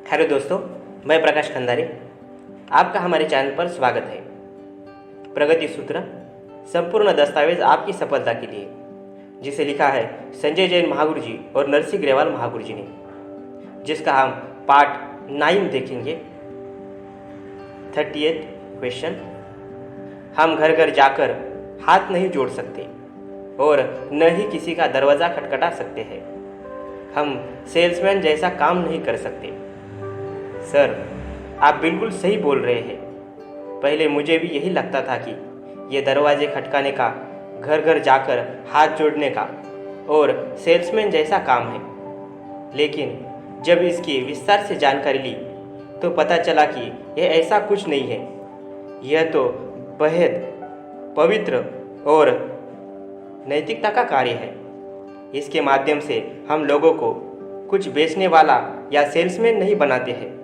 Hello दोस्तों, मैं प्रकाश खंदारे। आपका हमारे चैनल पर स्वागत है। प्रगति सूत्र संपूर्ण दस्तावेज आपकी सफलता के लिए, जिसे लिखा है संजय जैन महागुरु जी और नरसिंह ग्रेवाल महागुरु जी ने, जिसका हम पार्ट 9 देखेंगे। 30th question. हम घर घर जाकर हाथ नहीं जोड़ सकते और न ही किसी का दरवाज़ा खटखटा सकते हैं। हम सेल्समैन जैसा काम नहीं कर सकते। सर, आप बिल्कुल सही बोल रहे हैं। पहले मुझे भी यही लगता था कि ये दरवाजे खटकाने का, घर घर जाकर हाथ जोड़ने का और सेल्समैन जैसा काम है। लेकिन जब इसकी विस्तार से जानकारी ली तो पता चला कि यह ऐसा कुछ नहीं है। यह तो बेहद पवित्र और नैतिकता का कार्य है। इसके माध्यम से हम लोगों को कुछ बेचने वाला या सेल्समैन नहीं बनाते हैं।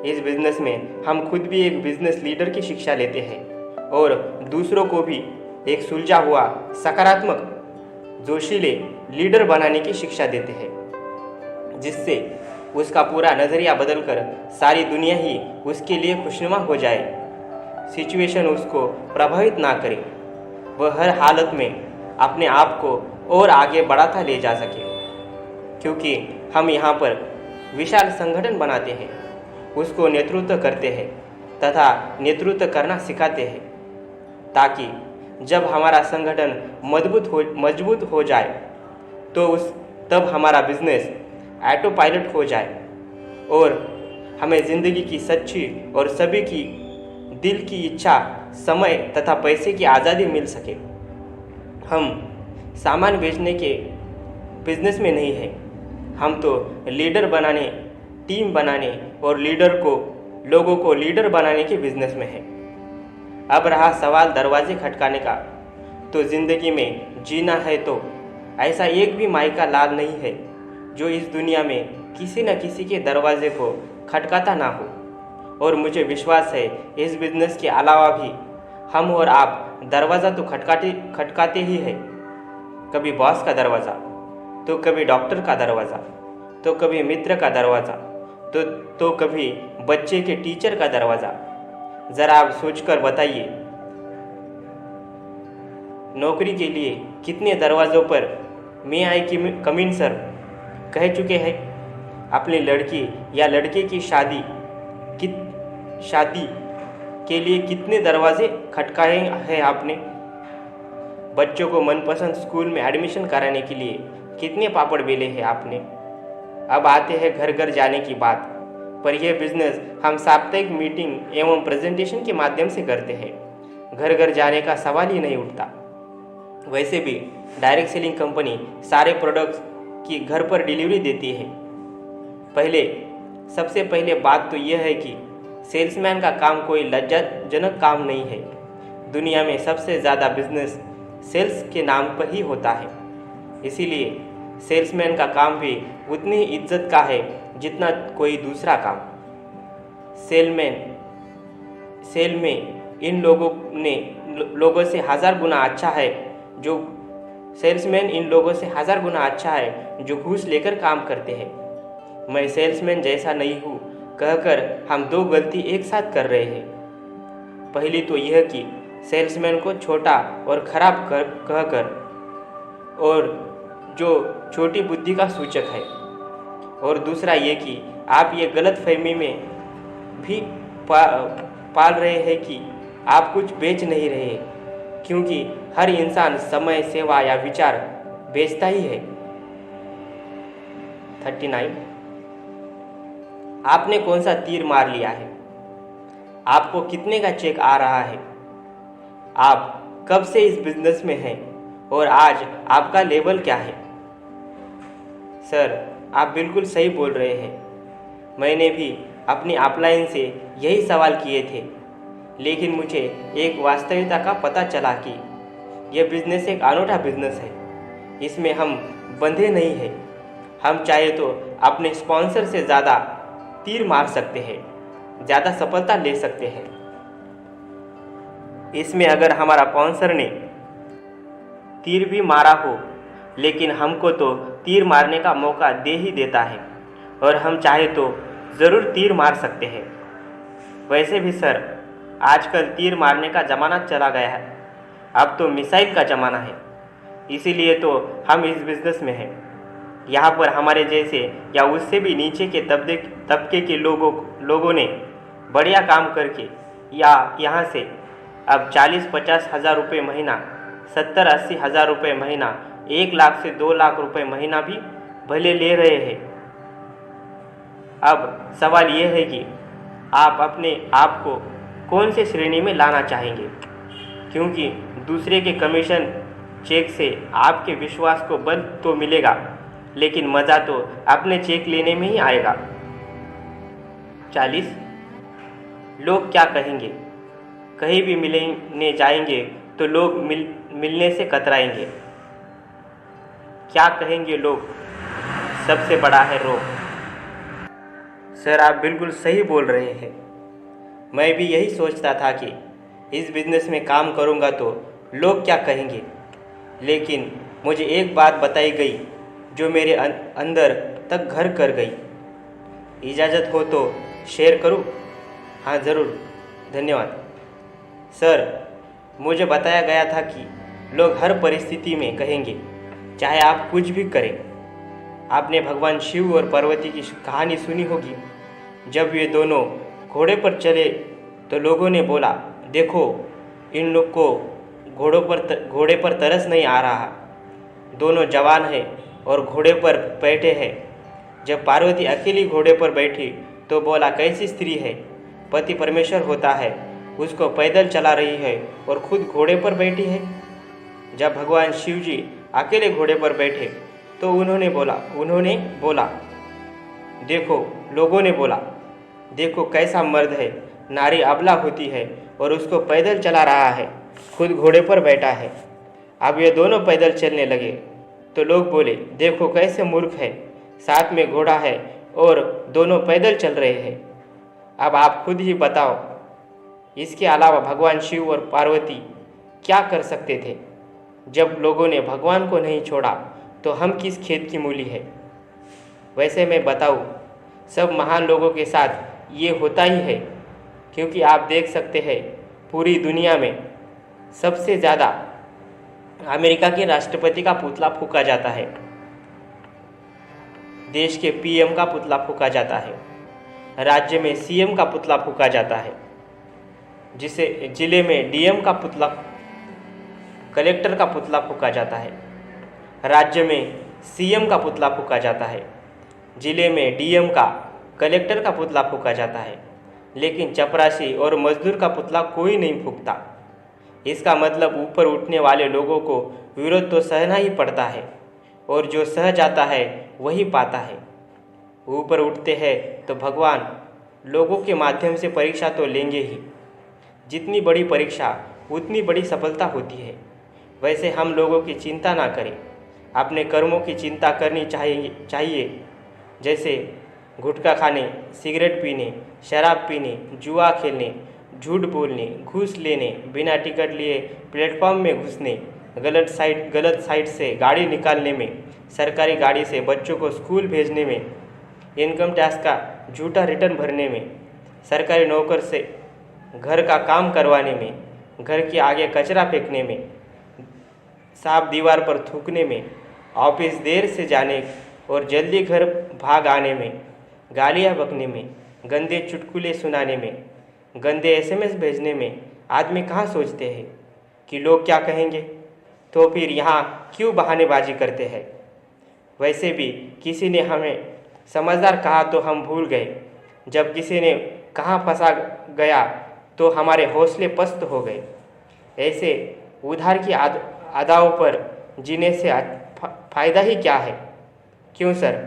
इस बिजनेस में हम खुद भी एक बिजनेस लीडर की शिक्षा लेते हैं और दूसरों को भी एक सुलझा हुआ, सकारात्मक, जोशीले लीडर बनाने की शिक्षा देते हैं, जिससे उसका पूरा नज़रिया बदलकर सारी दुनिया ही उसके लिए खुशनुमा हो जाए। सिचुएशन उसको प्रभावित ना करे, वह हर हालत में अपने आप को और आगे बढ़ाता ले जा सके। क्योंकि हम यहाँ पर विशाल संगठन बनाते हैं, उसको नेतृत्व करते हैं तथा नेतृत्व करना सिखाते हैं, ताकि जब हमारा संगठन मजबूत हो जाए तो तब हमारा बिजनेस ऑटो पायलट हो जाए और हमें ज़िंदगी की सच्ची और सभी की दिल की इच्छा, समय तथा पैसे की आज़ादी मिल सके। हम सामान बेचने के बिजनेस में नहीं हैं। हम तो लीडर बनाने, टीम बनाने और लोगों को लीडर बनाने के बिजनेस में है। अब रहा सवाल दरवाजे खटकाने का, तो ज़िंदगी में जीना है तो ऐसा एक भी मायका लाल नहीं है जो इस दुनिया में किसी न किसी के दरवाजे को खटकाता ना हो। और मुझे विश्वास है इस बिजनेस के अलावा भी हम और आप दरवाज़ा तो खटकाते ही है। कभी बॉस का दरवाज़ा, तो कभी डॉक्टर का दरवाज़ा, तो कभी मित्र का दरवाज़ा, तो कभी बच्चे के टीचर का दरवाज़ा। ज़रा आप सोचकर बताइए, नौकरी के लिए कितने दरवाज़ों पर मे आई कम इन सर कह चुके हैं। अपनी लड़की या लड़के की शादी के लिए कितने दरवाजे खटकाए हैं आपने। बच्चों को मनपसंद स्कूल में एडमिशन कराने के लिए कितने पापड़ बेले हैं आपने। अब आते हैं घर घर जाने की बात पर। यह बिजनेस हम साप्ताहिक मीटिंग एवं प्रेजेंटेशन के माध्यम से करते हैं। घर घर जाने का सवाल ही नहीं उठता। वैसे भी डायरेक्ट सेलिंग कंपनी सारे प्रोडक्ट्स की घर पर डिलीवरी देती है। सबसे पहले बात तो यह है कि सेल्समैन का काम कोई लज्जाजनक काम नहीं है। दुनिया में सबसे ज़्यादा बिजनेस सेल्स के नाम पर ही होता है। इसीलिए सेल्समैन का काम भी उतनी ही इज्जत का है जितना कोई दूसरा काम। सेल में इन लोगों से 1000 गुना अच्छा है जो सेल्समैन इन लोगों से 1000 गुना अच्छा है जो घूस लेकर काम करते हैं। मैं सेल्समैन जैसा नहीं हूँ कहकर हम दो गलती एक साथ कर रहे हैं। पहली तो यह कि सेल्समैन को छोटा और खराब कहकर, और जो छोटी बुद्धि का सूचक है। और दूसरा ये कि आप ये गलत फहमी में भी पाल रहे हैं कि आप कुछ बेच नहीं रहे, क्योंकि हर इंसान समय, सेवा या विचार बेचता ही है। 39। आपने कौन सा तीर मार लिया है? आपको कितने का चेक आ रहा है? आप कब से इस बिजनेस में हैं और आज आपका लेवल क्या है? सर, आप बिल्कुल सही बोल रहे हैं। मैंने भी अपनी अपलाइन से यही सवाल किए थे, लेकिन मुझे एक वास्तविकता का पता चला कि यह बिजनेस एक अनूठा बिजनेस है। इसमें हम बंधे नहीं हैं। हम चाहे तो अपने स्पॉन्सर से ज़्यादा तीर मार सकते हैं, ज़्यादा सफलता ले सकते हैं। इसमें अगर हमारा स्पॉन्सर ने तीर भी मारा हो, लेकिन हमको तो तीर मारने का मौका दे ही देता है और हम चाहे तो ज़रूर तीर मार सकते हैं। वैसे भी सर, आजकल तीर मारने का ज़माना चला गया है, अब तो मिसाइल का ज़माना है। इसीलिए तो हम इस बिज़नेस में हैं। यहाँ पर हमारे जैसे या उससे भी नीचे के तबके के लोगों ने बढ़िया काम करके या यहाँ से अब 40-50 हज़ार रुपये महीना, 70-80 हज़ार रुपये महीना, 1 लाख से 2 लाख रुपये महीना भी भले ले रहे हैं। अब सवाल ये है कि आप अपने आप को कौन से श्रेणी में लाना चाहेंगे, क्योंकि दूसरे के कमीशन चेक से आपके विश्वास को बल तो मिलेगा, लेकिन मज़ा तो अपने चेक लेने में ही आएगा। 40 लोग क्या कहेंगे? कहीं भी मिलने जाएंगे तो लोग मिलने से कतराएंगे। क्या कहेंगे लोग? सबसे बड़ा है रोग। सर, आप बिल्कुल सही बोल रहे हैं। मैं भी यही सोचता था कि इस बिज़नेस में काम करूंगा तो लोग क्या कहेंगे, लेकिन मुझे एक बात बताई गई जो मेरे अंदर तक घर कर गई। इजाज़त हो तो शेयर करूं? हाँ ज़रूर, धन्यवाद। सर, मुझे बताया गया था कि लोग हर परिस्थिति में कहेंगे, चाहे आप कुछ भी करें। आपने भगवान शिव और पार्वती की कहानी सुनी होगी। जब ये दोनों घोड़े पर चले तो लोगों ने बोला, देखो इन लोग को घोड़े पर तरस नहीं आ रहा, दोनों जवान हैं और घोड़े पर बैठे हैं। जब पार्वती अकेली घोड़े पर बैठी तो बोला, कैसी स्त्री है, पति परमेश्वर होता है, उसको पैदल चला रही है और खुद घोड़े पर बैठी है। जब भगवान शिव जी अकेले घोड़े पर बैठे तो उन्होंने बोला, देखो, लोगों ने बोला, देखो कैसा मर्द है, नारी अबला होती है और उसको पैदल चला रहा है, खुद घोड़े पर बैठा है। अब ये दोनों पैदल चलने लगे तो लोग बोले, देखो कैसे मूर्ख है, साथ में घोड़ा है और दोनों पैदल चल रहे हैं। अब आप खुद ही बताओ, इसके अलावा भगवान शिव और पार्वती क्या कर सकते थे? जब लोगों ने भगवान को नहीं छोड़ा तो हम किस खेत की मूली है? वैसे मैं बताऊँ, सब महान लोगों के साथ ये होता ही है, क्योंकि आप देख सकते हैं पूरी दुनिया में सबसे ज़्यादा अमेरिका के राष्ट्रपति का पुतला फूंका जाता है, देश के पीएम का पुतला फूंका जाता है, राज्य में सीएम का पुतला फूंका जाता है, जिसे जिले में डीएम का पुतला, कलेक्टर का पुतला फूंका जाता है, राज्य में सीएम का पुतला फूंका जाता है, जिले में डीएम का, कलेक्टर का पुतला फूंका जाता है, लेकिन चपरासी और मजदूर का पुतला कोई नहीं फूंकता। इसका मतलब ऊपर उठने वाले लोगों को विरोध तो सहना ही पड़ता है और जो सह जाता है वही पाता है। ऊपर उठते हैं तो भगवान लोगों के माध्यम से परीक्षा तो लेंगे ही। जितनी बड़ी परीक्षा उतनी बड़ी सफलता होती है। वैसे हम लोगों की चिंता ना करें, अपने कर्मों की चिंता करनी चाहिए। जैसे गुटखा खाने, सिगरेट पीने, शराब पीने, जुआ खेलने, झूठ बोलने, घूस लेने, बिना टिकट लिए प्लेटफॉर्म में घुसने, गलत साइड से गाड़ी निकालने में, सरकारी गाड़ी से बच्चों को स्कूल भेजने में, इनकम टैक्स का झूठा रिटर्न भरने में, सरकारी नौकर से घर का काम करवाने में, घर के आगे कचरा फेंकने में, सांप दीवार पर थूकने में, ऑफिस देर से जाने और जल्दी घर भाग आने में, गालियाँ बकने में, गंदे चुटकुले सुनाने में, गंदे एसएमएस भेजने में आदमी कहाँ सोचते हैं कि लोग क्या कहेंगे? तो फिर यहाँ क्यों बहानेबाजी करते हैं? वैसे भी किसी ने हमें समझदार कहा तो हम भूल गए, जब किसी ने कहाँ फंसा गया तो हमारे हौसले पस्त हो गए। ऐसे उधार की अदाओं पर जीने से फ़ायदा ही क्या है? क्यों सर,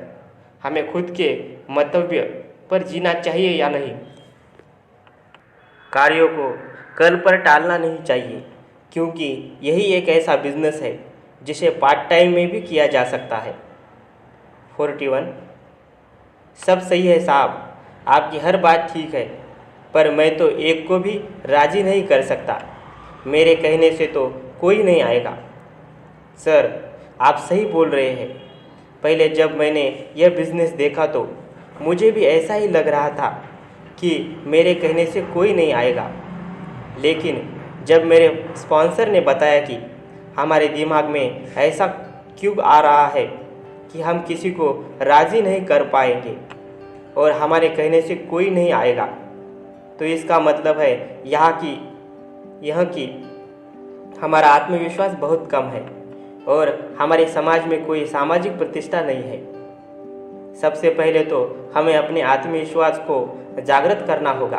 हमें खुद के मंतव्य पर जीना चाहिए या नहीं? कार्यों को कल पर टालना नहीं चाहिए, क्योंकि यही एक ऐसा बिजनेस है जिसे पार्ट टाइम में भी किया जा सकता है। 41 सब सही है साहब, आपकी हर बात ठीक है, पर मैं तो एक को भी राज़ी नहीं कर सकता। मेरे कहने से तो कोई नहीं आएगा। सर, आप सही बोल रहे हैं। पहले जब मैंने यह बिज़नेस देखा तो मुझे भी ऐसा ही लग रहा था कि मेरे कहने से कोई नहीं आएगा, लेकिन जब मेरे स्पॉन्सर ने बताया कि हमारे दिमाग में ऐसा क्यों आ रहा है कि हम किसी को राज़ी नहीं कर पाएंगे और हमारे कहने से कोई नहीं आएगा, तो इसका मतलब है यह कि हमारा आत्मविश्वास बहुत कम है और हमारे समाज में कोई सामाजिक प्रतिष्ठा नहीं है। सबसे पहले तो हमें अपने आत्मविश्वास को जागृत करना होगा,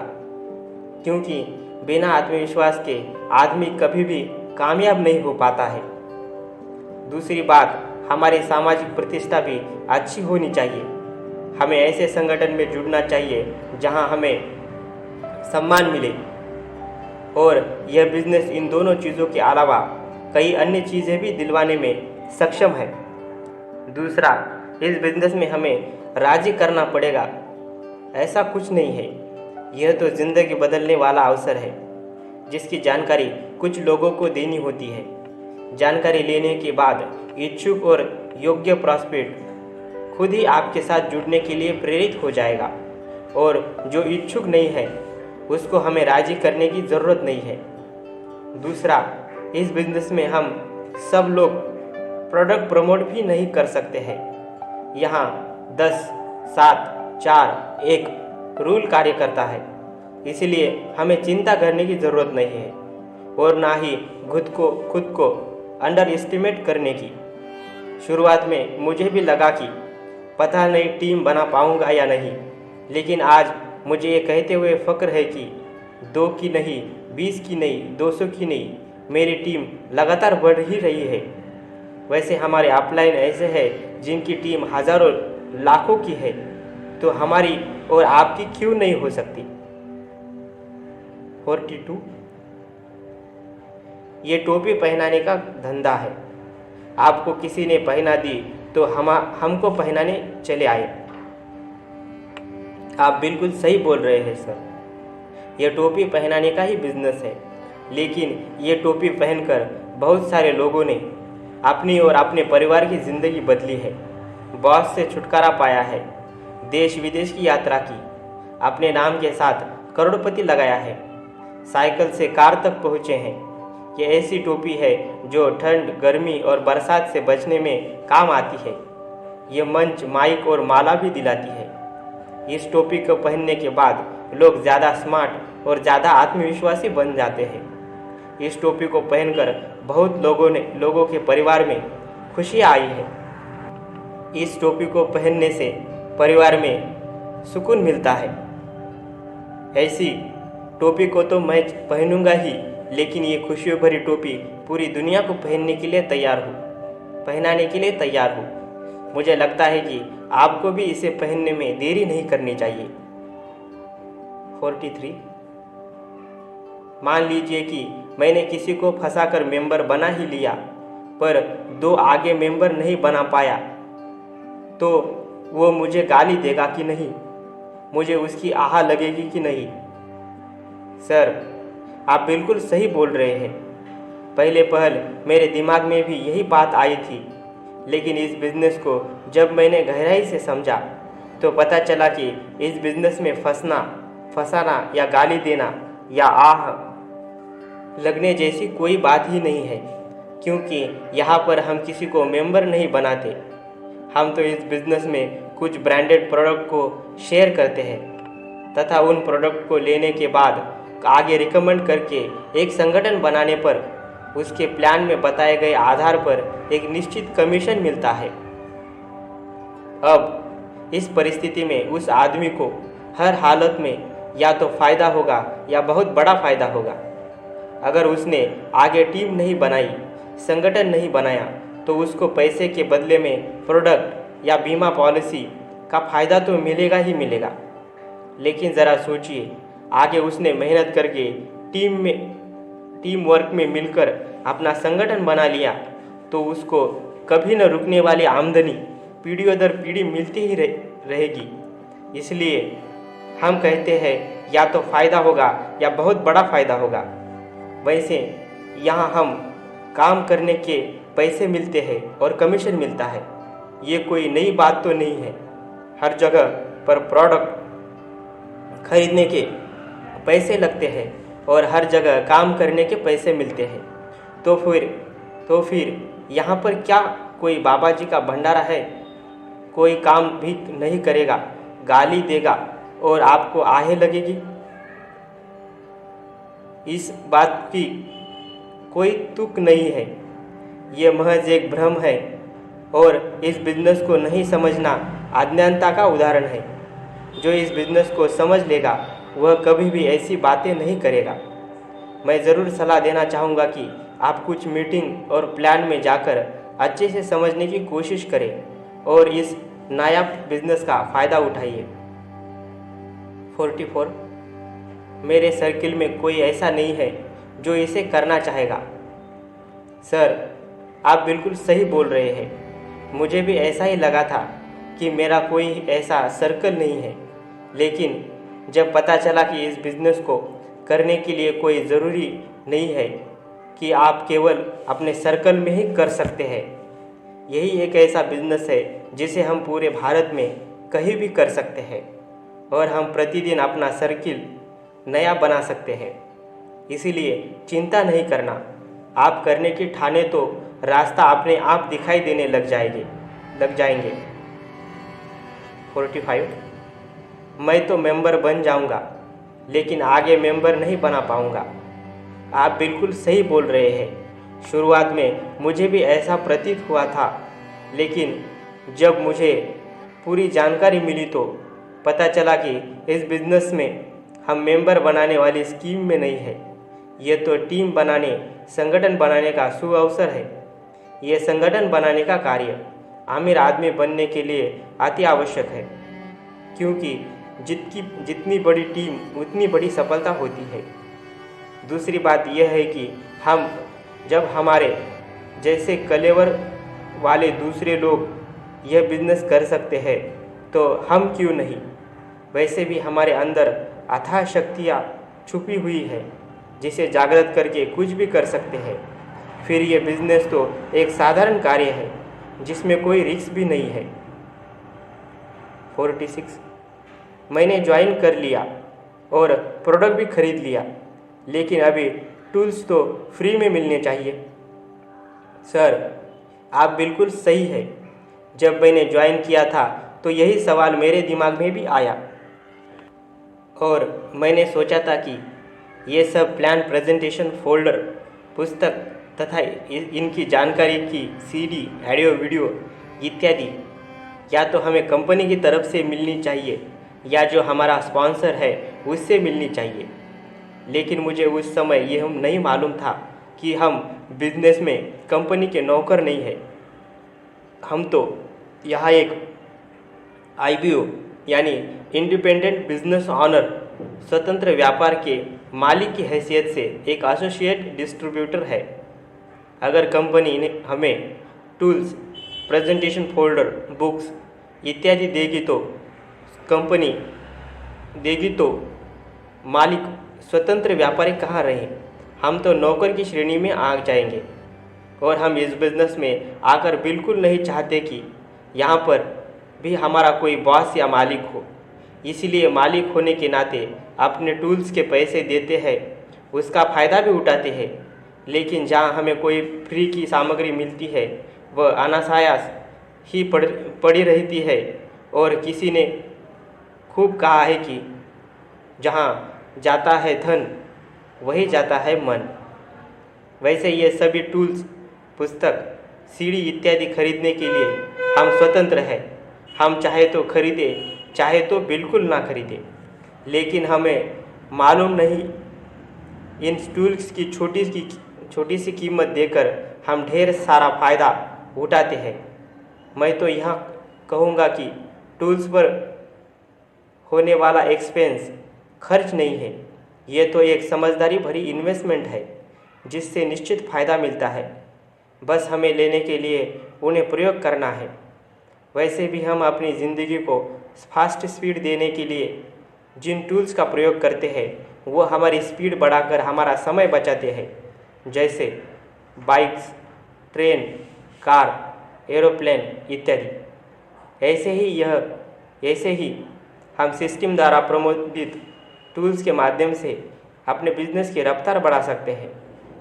क्योंकि बिना आत्मविश्वास के आदमी कभी भी कामयाब नहीं हो पाता है। दूसरी बात, हमारी सामाजिक प्रतिष्ठा भी अच्छी होनी चाहिए। हमें ऐसे संगठन में जुड़ना चाहिए जहां हमें सम्मान मिले, और यह बिजनेस इन दोनों चीज़ों के अलावा कई अन्य चीज़ें भी दिलवाने में सक्षम है। दूसरा, इस बिजनेस में हमें राजी करना पड़ेगा, ऐसा कुछ नहीं है। यह तो ज़िंदगी बदलने वाला अवसर है जिसकी जानकारी कुछ लोगों को देनी होती है। जानकारी लेने के बाद इच्छुक और योग्य प्रॉस्पेक्ट खुद ही आपके साथ जुड़ने के लिए प्रेरित हो जाएगा, और जो इच्छुक नहीं है उसको हमें राजी करने की ज़रूरत नहीं है। दूसरा, इस बिज़नेस में हम सब लोग प्रोडक्ट प्रमोट भी नहीं कर सकते हैं। यहाँ 10, 7, 4, 1 रूल कार्य करता है, इसलिए हमें चिंता करने की ज़रूरत नहीं है और ना ही खुद को अंडर एस्टिमेट करने की। शुरुआत में मुझे भी लगा कि पता नहीं टीम बना पाऊँगा या नहीं, लेकिन आज मुझे ये कहते हुए फ़ख्र है कि 2 की नहीं, 20 की नहीं, 200 की नहीं, मेरी टीम लगातार बढ़ ही रही है। वैसे हमारे अपलाइन ऐसे हैं जिनकी टीम हज़ारों लाखों की है, तो हमारी और आपकी क्यों नहीं हो सकती। 42, ये टोपी पहनाने का धंधा है। आपको किसी ने पहना दी तो हमको पहनाने चले आए। आप बिल्कुल सही बोल रहे हैं सर, यह टोपी पहनाने का ही बिजनेस है, लेकिन ये टोपी पहनकर बहुत सारे लोगों ने अपनी और अपने परिवार की ज़िंदगी बदली है, बॉस से छुटकारा पाया है, देश विदेश की यात्रा की, अपने नाम के साथ करोड़पति लगाया है, साइकिल से कार तक पहुँचे हैं। ये ऐसी टोपी है जो ठंड, गर्मी और बरसात से बचने में काम आती है। ये मंच, माइक और माला भी दिलाती है। इस टोपी को पहनने के बाद लोग ज़्यादा स्मार्ट और ज़्यादा आत्मविश्वासी बन जाते हैं। इस टोपी को पहनकर बहुत लोगों के परिवार में खुशियाँ आई है। इस टोपी को पहनने से परिवार में सुकून मिलता है। ऐसी टोपी को तो मैं पहनूंगा ही, लेकिन ये खुशियों भरी टोपी पूरी दुनिया को पहनने के लिए तैयार हूँ। मुझे लगता है कि आपको भी इसे पहनने में देरी नहीं करनी चाहिए। 43, मान लीजिए कि मैंने किसी को फंसाकर मेंबर बना ही लिया, पर 2 आगे मेंबर नहीं बना पाया, तो वो मुझे गाली देगा कि नहीं? मुझे उसकी आह लगेगी कि नहीं? सर, आप बिल्कुल सही बोल रहे हैं। पहल मेरे दिमाग में भी यही बात आई थी, लेकिन इस बिज़नेस को जब मैंने गहराई से समझा तो पता चला कि इस बिज़नेस में फंसाना या गाली देना या आह लगने जैसी कोई बात ही नहीं है, क्योंकि यहाँ पर हम किसी को मेंबर नहीं बनाते। हम तो इस बिज़नेस में कुछ ब्रांडेड प्रोडक्ट को शेयर करते हैं तथा उन प्रोडक्ट को लेने के बाद आगे रिकमेंड करके एक संगठन बनाने पर उसके प्लान में बताए गए आधार पर एक निश्चित कमीशन मिलता है। अब इस परिस्थिति में उस आदमी को हर हालत में या तो फ़ायदा होगा या बहुत बड़ा फ़ायदा होगा। अगर उसने आगे टीम नहीं बनाई, संगठन नहीं बनाया, तो उसको पैसे के बदले में प्रोडक्ट या बीमा पॉलिसी का फ़ायदा तो मिलेगा ही मिलेगा। लेकिन ज़रा सोचिए, आगे उसने मेहनत करके टीम वर्क में मिलकर अपना संगठन बना लिया, तो उसको कभी न रुकने वाली आमदनी पीढ़ियों दर पीढ़ी मिलती ही रहेगी। इसलिए हम कहते हैं या तो फ़ायदा होगा या बहुत बड़ा फ़ायदा होगा। वैसे यहाँ हम काम करने के पैसे मिलते हैं और कमीशन मिलता है, ये कोई नई बात तो नहीं है। हर जगह पर प्रोडक्ट खरीदने के पैसे लगते हैं और हर जगह काम करने के पैसे मिलते हैं, तो फिर यहाँ पर क्या कोई बाबा जी का भंडारा है? कोई काम भी नहीं करेगा, गाली देगा और आपको आहें लगेगी। इस बात की कोई तुक नहीं है, ये महज एक भ्रम है और इस बिजनेस को नहीं समझना अज्ञानता का उदाहरण है। जो इस बिजनेस को समझ लेगा वह कभी भी ऐसी बातें नहीं करेगा। मैं ज़रूर सलाह देना चाहूँगा कि आप कुछ मीटिंग और प्लान में जाकर अच्छे से समझने की कोशिश करें और इस नायाब बिजनेस का फ़ायदा उठाइए। 44 मेरे सर्किल में कोई ऐसा नहीं है जो इसे करना चाहेगा। सर, आप बिल्कुल सही बोल रहे हैं। मुझे भी ऐसा ही लगा था कि मेरा कोई ऐसा सर्कल नहीं है, लेकिन जब पता चला कि इस बिज़नेस को करने के लिए कोई ज़रूरी नहीं है कि आप केवल अपने सर्कल में ही कर सकते हैं। यही एक ऐसा बिज़नेस है जिसे हम पूरे भारत में कहीं भी कर सकते हैं और हम प्रतिदिन अपना सर्किल नया बना सकते हैं। इसीलिए चिंता नहीं करना, आप करने की ठाने तो रास्ता अपने आप दिखाई देने लग जाएंगे। 45 मैं तो मेंबर बन जाऊंगा, लेकिन आगे मेंबर नहीं बना पाऊंगा। आप बिल्कुल सही बोल रहे हैं। शुरुआत में मुझे भी ऐसा प्रतीत हुआ था, लेकिन जब मुझे पूरी जानकारी मिली तो पता चला कि इस बिज़नेस में हम मेंबर बनाने वाली स्कीम में नहीं है। ये तो टीम बनाने, संगठन बनाने का शुभ अवसर है। ये संगठन बनाने का कार्य अमीर आदमी बनने के लिए अति आवश्यक है, क्योंकि जितनी बड़ी टीम उतनी बड़ी सफलता होती है। दूसरी बात यह है कि जब हमारे जैसे कलेवर वाले दूसरे लोग यह बिजनेस कर सकते हैं तो हम क्यों नहीं? वैसे भी हमारे अंदर अथाह शक्तियाँ छुपी हुई है जिसे जागृत करके कुछ भी कर सकते हैं। फिर ये बिजनेस तो एक साधारण कार्य है जिसमें कोई रिस्क भी नहीं है। 46 मैंने ज्वाइन कर लिया और प्रोडक्ट भी खरीद लिया, लेकिन अभी टूल्स तो फ्री में मिलने चाहिए। सर, आप बिल्कुल सही है। जब मैंने ज्वाइन किया था तो यही सवाल मेरे दिमाग में भी आया और मैंने सोचा था कि ये सब प्लान, प्रेजेंटेशन, फोल्डर, पुस्तक तथा इनकी जानकारी की सीडी, ऑडियो, वीडियो इत्यादि या तो हमें कंपनी की तरफ से मिलनी चाहिए या जो हमारा स्पॉन्सर है उससे मिलनी चाहिए। लेकिन मुझे उस समय यह नहीं मालूम था कि हम बिजनेस में कंपनी के नौकर नहीं हैं। हम तो यहाँ एक IBO यानी इंडिपेंडेंट बिजनेस ऑनर, स्वतंत्र व्यापार के मालिक की हैसियत से एक एसोसिएट डिस्ट्रीब्यूटर है। अगर कंपनी ने हमें टूल्स, प्रेजेंटेशन फोल्डर, बुक्स इत्यादि देगी तो मालिक स्वतंत्र व्यापारी कहाँ रहे? हम तो नौकर की श्रेणी में आ जाएंगे और हम इस बिज़नेस में आकर बिल्कुल नहीं चाहते कि यहाँ पर भी हमारा कोई बॉस या मालिक हो। इसीलिए मालिक होने के नाते अपने टूल्स के पैसे देते हैं, उसका फ़ायदा भी उठाते हैं। लेकिन जहाँ हमें कोई फ्री की सामग्री मिलती है वह अनायास ही पड़ी रहती है। और किसी ने खूब कहा है कि जहाँ जाता है धन वही जाता है मन। वैसे ये सभी टूल्स, पुस्तक, सीडी इत्यादि खरीदने के लिए हम स्वतंत्र हैं। हम चाहे तो खरीदें, चाहे तो बिल्कुल ना खरीदें। लेकिन हमें मालूम नहीं, इन टूल्स की छोटी सी कीमत देकर हम ढेर सारा फ़ायदा उठाते हैं। मैं तो यहाँ कहूँगा कि टूल्स पर होने वाला एक्सपेंस खर्च नहीं है, ये तो एक समझदारी भरी इन्वेस्टमेंट है जिससे निश्चित फ़ायदा मिलता है। बस हमें लेने के लिए उन्हें प्रयोग करना है। वैसे भी हम अपनी ज़िंदगी को फास्ट स्पीड देने के लिए जिन टूल्स का प्रयोग करते हैं वो हमारी स्पीड बढ़ाकर हमारा समय बचाते हैं, जैसे बाइक्स, ट्रेन, कार, एरोप्लेन इत्यादि। ऐसे ही हम सिस्टम द्वारा प्रमोदित टूल्स के माध्यम से अपने बिजनेस की रफ्तार बढ़ा सकते हैं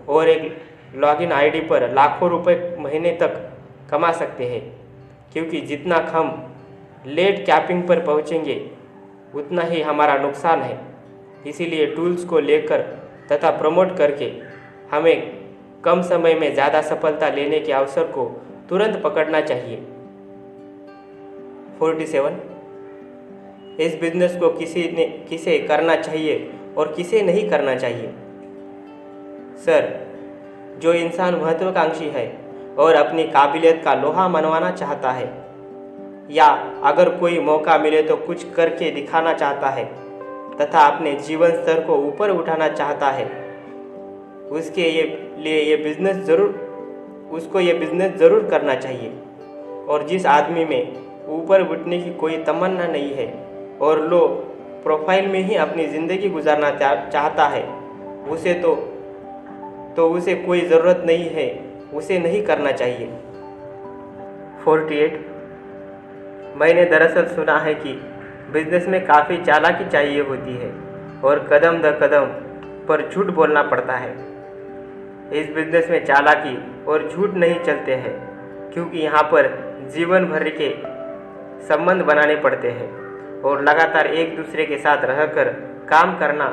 और एक लॉगिन आईडी पर लाखों रुपए महीने तक कमा सकते हैं, क्योंकि जितना हम लेट कैपिंग पर पहुंचेंगे उतना ही हमारा नुकसान है। इसीलिए टूल्स को लेकर तथा प्रमोट करके हमें कम समय में ज़्यादा सफलता लेने के अवसर को तुरंत पकड़ना चाहिए। 47 इस बिजनेस को किसे करना चाहिए और किसे नहीं करना चाहिए। सर, जो इंसान महत्वाकांक्षी है और अपनी काबिलियत का लोहा मनवाना चाहता है, या अगर कोई मौका मिले तो कुछ करके दिखाना चाहता है तथा अपने जीवन स्तर को ऊपर उठाना चाहता है, उसको ये बिजनेस ज़रूर करना चाहिए। और जिस आदमी में ऊपर उठने की कोई तमन्ना नहीं है और लो प्रोफाइल में ही अपनी ज़िंदगी गुजारना चाहता है, उसे तो उसे कोई ज़रूरत नहीं है, उसे नहीं करना चाहिए। 48 मैंने दरअसल सुना है कि बिजनेस में काफ़ी चालाकी चाहिए होती है और कदम दर कदम पर झूठ बोलना पड़ता है। इस बिजनेस में चालाकी और झूठ नहीं चलते हैं, क्योंकि यहाँ पर जीवन भर के संबंध बनाने पड़ते हैं और लगातार एक दूसरे के साथ रहकर काम करना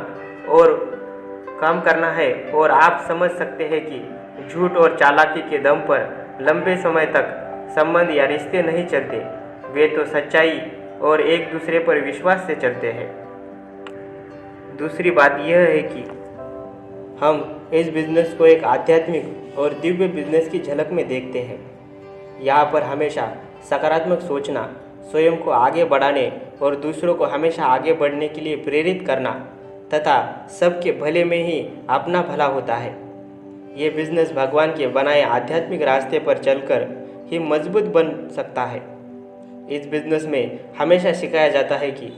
है। और आप समझ सकते हैं कि झूठ और चालाकी के दम पर लंबे समय तक संबंध या रिश्ते नहीं चलते, वे तो सच्चाई और एक दूसरे पर विश्वास से चलते हैं। दूसरी बात यह है कि हम इस बिज़नेस को एक आध्यात्मिक और दिव्य बिजनेस की झलक में देखते हैं। यहाँ पर हमेशा सकारात्मक सोचना, स्वयं को आगे बढ़ाने और दूसरों को हमेशा आगे बढ़ने के लिए प्रेरित करना तथा सबके भले में ही अपना भला होता है। ये बिजनेस भगवान के बनाए आध्यात्मिक रास्ते पर चलकर ही मजबूत बन सकता है। इस बिजनेस में हमेशा सिखाया जाता है कि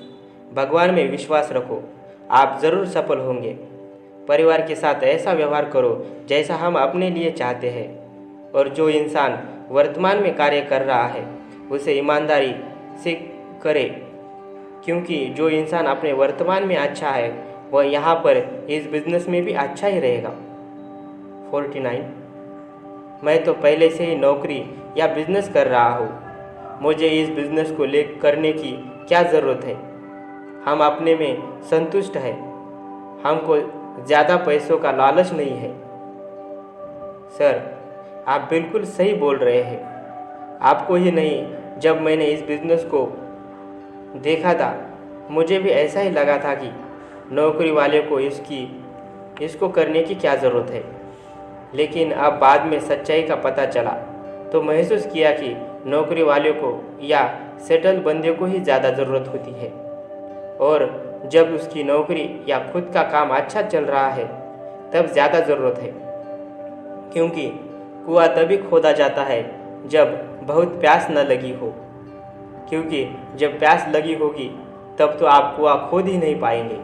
भगवान में विश्वास रखो, आप ज़रूर सफल होंगे। परिवार के साथ ऐसा व्यवहार करो जैसा हम अपने लिए चाहते हैं, और जो इंसान वर्तमान में कार्य कर रहा है उसे ईमानदारी से करे, क्योंकि जो इंसान अपने वर्तमान में अच्छा है वह यहाँ पर इस बिजनेस में भी अच्छा ही रहेगा। 49 मैं तो पहले से ही नौकरी या बिजनेस कर रहा हूँ, मुझे इस बिजनेस को करने की क्या ज़रूरत है। हम अपने में संतुष्ट हैं, हमको ज़्यादा पैसों का लालच नहीं है। सर, आप बिल्कुल सही बोल रहे हैं। आपको ही नहीं, जब मैंने इस बिज़नेस को देखा था मुझे भी ऐसा ही लगा था कि नौकरी वाले को इसको करने की क्या ज़रूरत है। लेकिन अब बाद में सच्चाई का पता चला तो महसूस किया कि नौकरी वाले को या सेटल बंदे को ही ज़्यादा ज़रूरत होती है, और जब उसकी नौकरी या खुद का काम अच्छा चल रहा है तब ज़्यादा ज़रूरत है, क्योंकि कुआं तभी खोदा जाता है जब बहुत प्यास न लगी हो, क्योंकि जब प्यास लगी होगी तब तो आप कुआं खोद ही नहीं पाएंगे।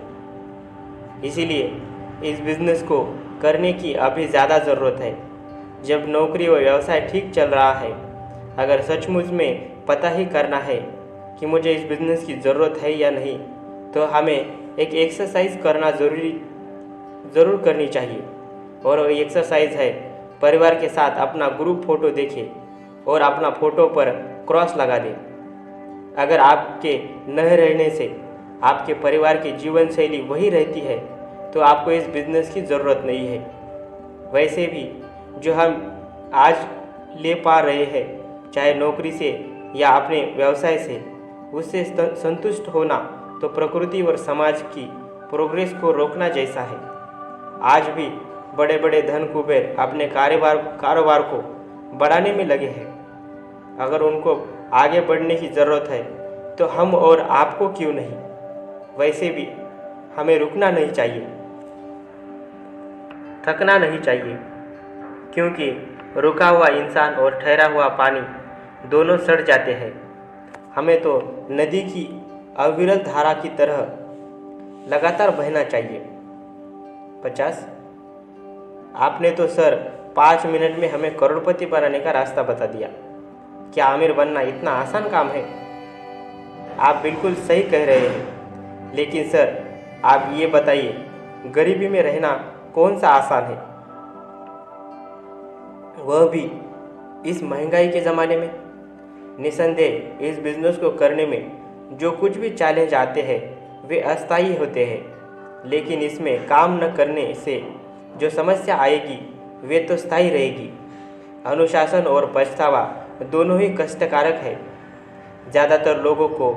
इसीलिए इस बिज़नेस को करने की अभी ज़्यादा ज़रूरत है, जब नौकरी व व्यवसाय ठीक चल रहा है। अगर सचमुच में पता ही करना है कि मुझे इस बिज़नेस की ज़रूरत है या नहीं, तो हमें एक एक्सरसाइज करना ज़रूर करनी चाहिए, और वो एक्सरसाइज है परिवार के साथ अपना ग्रुप फ़ोटो देखें और अपना फ़ोटो पर क्रॉस लगा दें। अगर आपके न रहने से आपके परिवार की जीवन शैली वही रहती है तो आपको इस बिज़नेस की ज़रूरत नहीं है। वैसे भी जो हम आज ले पा रहे हैं, चाहे नौकरी से या अपने व्यवसाय से, उससे संतुष्ट होना तो प्रकृति और समाज की प्रोग्रेस को रोकना जैसा है। आज भी बड़े बड़े धन कुबेर अपने कारोबार को बढ़ाने में लगे हैं। अगर उनको आगे बढ़ने की ज़रूरत है तो हम और आपको क्यों नहीं। वैसे भी हमें रुकना नहीं चाहिए, थकना नहीं चाहिए, क्योंकि रुका हुआ इंसान और ठहरा हुआ पानी दोनों सड़ जाते हैं। हमें तो नदी की अविरल धारा की तरह लगातार बहना चाहिए। 50 आपने तो सर 5 मिनट में हमें करोड़पति बनाने का रास्ता बता दिया। क्या आमिर बनना इतना आसान काम है? आप बिल्कुल सही कह रहे हैं, लेकिन सर आप ये बताइए, गरीबी में रहना कौन सा आसान है, वह भी इस महंगाई के ज़माने में। निसंदेह इस बिजनेस को करने में जो कुछ भी चैलेंज आते हैं वे अस्थायी होते हैं, लेकिन इसमें काम न करने से जो समस्या आएगी वे तो स्थायी रहेगी। अनुशासन और पछतावा दोनों ही कष्टकारक है। ज़्यादातर लोगों को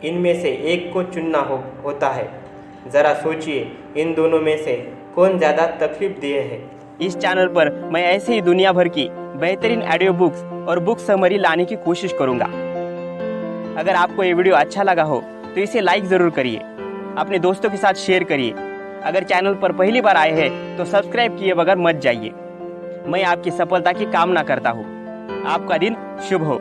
इनमें से एक को चुनना होता है। ज़रा सोचिए, इन दोनों में से कौन ज़्यादा तकलीफ दिए है। इस चैनल पर मैं ऐसे ही दुनिया भर की बेहतरीन ऑडियो बुक्स और बुक समरी लाने की कोशिश करूंगा। अगर आपको ये वीडियो अच्छा लगा हो तो इसे लाइक ज़रूर करिए, अपने दोस्तों के साथ शेयर करिए। अगर चैनल पर पहली बार आए हैं तो सब्सक्राइब किए बगैर मत जाइए। मैं आपकी सफलता की कामना करता हूँ। आपका दिन शुभ हो।